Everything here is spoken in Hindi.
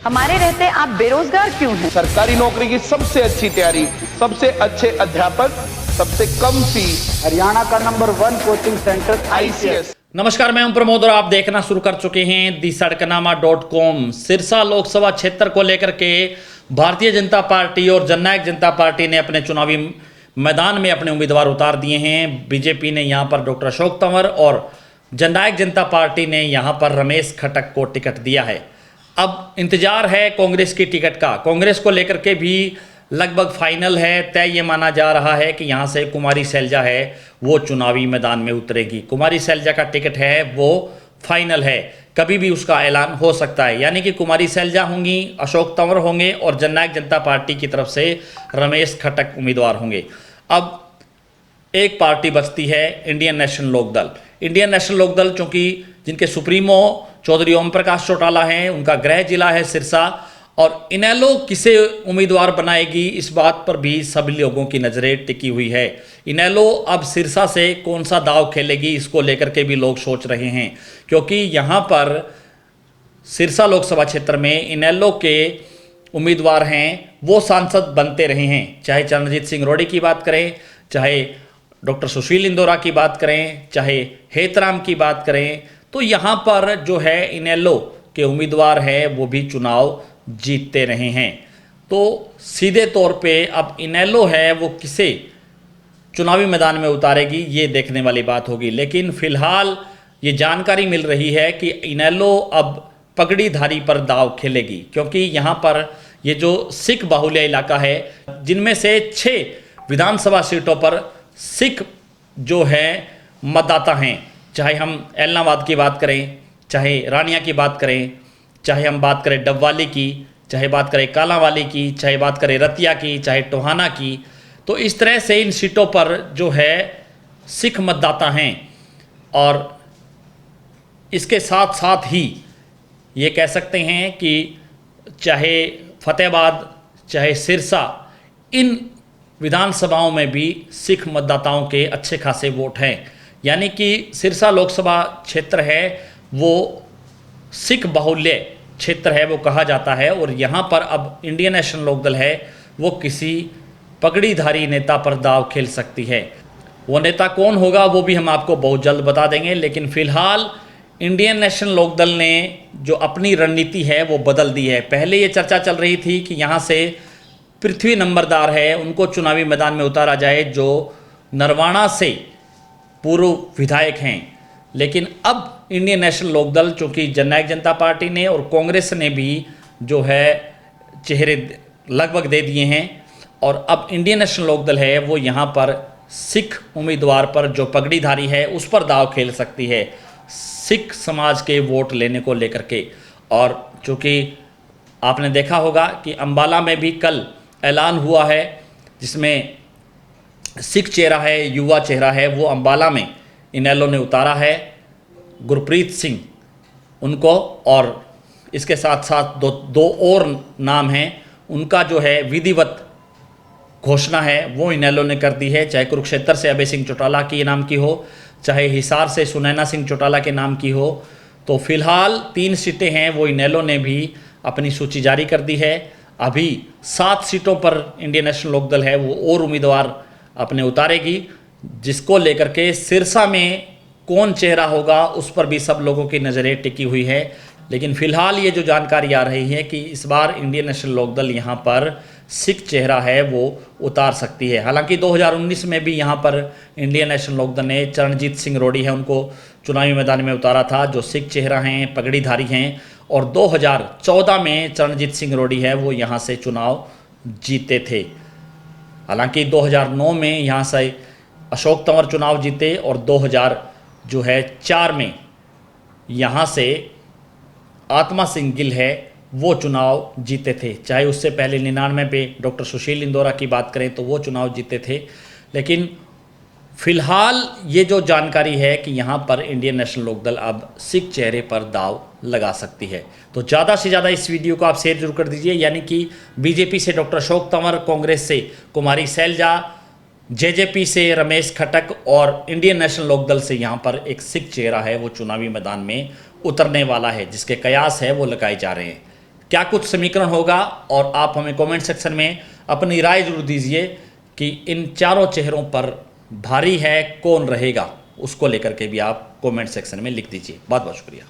हमारे रहते आप बेरोजगार क्यों हैं? सरकारी नौकरी की सबसे अच्छी तैयारी, सबसे अच्छे अध्यापक, सबसे कम फीस, हरियाणा का नंबर 1 कोचिंग सेंटर ICS। नमस्कार, मैं हूं प्रमोद और आप देखना शुरू कर चुके हैं दी-सड़कनामा.com। सिरसा लोकसभा क्षेत्र को लेकर के भारतीय जनता पार्टी और जननायक जनता पार्टी ने अपने चुनावी मैदान में अपने उम्मीदवार उतार दिए हैं। बीजेपी ने यहां पर डॉक्टर अशोक तंवर और जननायक जनता पार्टी ने यहां पर रमेश खटक को टिकट दिया है। अब इंतजार है कांग्रेस की टिकट का। कांग्रेस को लेकर के भी लगभग फाइनल है, तय ये माना जा रहा है कि यहाँ से कुमारी सैलजा है वो चुनावी मैदान में उतरेगी। कुमारी सैलजा का टिकट है वो फाइनल है, कभी भी उसका ऐलान हो सकता है। यानी कि कुमारी सैलजा होंगी, अशोक तंवर होंगे और जननायक जनता पार्टी की तरफ से रमेश खटक उम्मीदवार होंगे। अब एक पार्टी बचती है Indian national Lokdal. Indian national Lokdal चूंकि जिनके सुप्रीमो चौधरी ओम प्रकाश चौटाला हैं, उनका गृह जिला है सिरसा, और इनेलो किसे उम्मीदवार बनाएगी इस बात पर भी सभी लोगों की नज़रें टिकी हुई है। इनेलो अब सिरसा से कौन सा दाव खेलेगी इसको लेकर के भी लोग सोच रहे हैं, क्योंकि यहाँ पर सिरसा लोकसभा क्षेत्र में इनेलो के उम्मीदवार हैं वो सांसद बनते रहे हैं। चाहे चरणजीत सिंह रोडी की बात करें, चाहे डॉक्टर सुशील इंदौरा की बात करें, चाहे हेतराम की बात करें, तो यहाँ पर जो है इनेलो के उम्मीदवार हैं वो भी चुनाव जीतते रहे हैं। तो सीधे तौर पे अब इनेलो है वो किसे चुनावी मैदान में उतारेगी ये देखने वाली बात होगी। लेकिन फिलहाल ये जानकारी मिल रही है कि इनेलो अब पगड़ीधारी पर दाव खेलेगी, क्योंकि यहाँ पर ये जो सिख बाहुल्य इलाका है जिनमें से 6 विधानसभा सीटों पर सिख जो है मतदाता हैं। चाहे हम एलनाबाद की बात करें, चाहे रानिया की बात करें, चाहे हम बात करें डबवाली की, चाहे बात करें कालांवाली की, चाहे बात करें रतिया की, चाहे टोहाना की, तो इस तरह से इन सीटों पर जो है सिख मतदाता हैं। और इसके साथ साथ ही ये कह सकते हैं कि चाहे फतेहाबाद, चाहे सिरसा, इन विधानसभाओं में भी सिख मतदाताओं के अच्छे खासे वोट हैं। यानी कि सिरसा लोकसभा क्षेत्र है वो सिख बाहुल्य क्षेत्र है वो कहा जाता है, और यहाँ पर अब इंडियन नेशनल लोकदल है वो किसी पगड़ीधारी नेता पर दाव खेल सकती है। वो नेता कौन होगा वो भी हम आपको बहुत जल्द बता देंगे। लेकिन फिलहाल इंडियन नेशनल लोकदल ने जो अपनी रणनीति है वो बदल दी है। पहले ये चर्चा चल रही थी कि यहाँ से पृथ्वी नंबरदार है उनको चुनावी मैदान में उतारा जाए जो नरवाना से पूर्व विधायक हैं। लेकिन अब इंडियन नेशनल लोकदल चूँकि जननायक जनता पार्टी ने और कांग्रेस ने भी जो है चेहरे लगभग दे दिए हैं, और अब इंडियन नेशनल लोकदल है वो यहाँ पर सिख उम्मीदवार पर जो पगड़ीधारी है उस पर दाव खेल सकती है, सिख समाज के वोट लेने को लेकर के। और चूँकि आपने देखा होगा कि अंबाला में भी कल ऐलान हुआ है जिसमें सिख चेहरा है, युवा चेहरा है, वो अंबाला में इनेलो ने उतारा है, गुरप्रीत सिंह उनको, और इसके साथ साथ दो और नाम हैं उनका जो है विधिवत घोषणा है वो इनेलो ने कर दी है। चाहे कुरुक्षेत्र से अभय सिंह चौटाला के नाम की हो, चाहे हिसार से सुनैना सिंह चौटाला के नाम की हो। तो फिलहाल 3 सीटें हैं वो इनेलो ने भी अपनी सूची जारी कर दी है। अभी 7 सीटों पर इंडियन नेशनल लोकदल है वो और उम्मीदवार अपने उतारेगी, जिसको लेकर के सिरसा में कौन चेहरा होगा उस पर भी सब लोगों की नज़रें टिकी हुई है। लेकिन फिलहाल ये जो जानकारी आ रही है कि इस बार इंडियन नेशनल लोकदल यहाँ पर सिख चेहरा है वो उतार सकती है। हालांकि 2019 में भी यहाँ पर इंडियन नेशनल लोकदल ने चरणजीत सिंह रोडी है उनको चुनावी मैदान में उतारा था जो सिख चेहरा हैं, पगड़ीधारी हैं, और 2014 में चरणजीत सिंह रोडी है वो यहाँ से चुनाव जीते थे। हालांकि 2009 में यहाँ से अशोक तंवर चुनाव जीते, और 2004 में यहाँ से आत्मा सिंह गिल है वो चुनाव जीते थे। चाहे उससे पहले 99 पे डॉक्टर सुशील इंदौरा की बात करें तो वो चुनाव जीते थे। लेकिन फिलहाल ये जो जानकारी है कि यहाँ पर इंडियन नेशनल लोकदल अब सिख चेहरे पर दाव लगा सकती है। तो ज़्यादा से ज़्यादा इस वीडियो को आप शेयर जरूर कर दीजिए। यानी कि बीजेपी से डॉक्टर अशोक तंवर, कांग्रेस से कुमारी सैलजा, जेजेपी से रमेश खटक, और इंडियन नेशनल लोकदल से यहाँ पर एक सिख चेहरा है वो चुनावी मैदान में उतरने वाला है, जिसके कयास है वो लगाए जा रहे हैं। क्या कुछ समीकरण होगा, और आप हमें कमेंट सेक्शन में अपनी राय जरूर दीजिए कि इन चारों चेहरों पर भारी है कौन रहेगा, उसको लेकर के भी आप कमेंट सेक्शन में लिख दीजिए। बहुत बहुत शुक्रिया।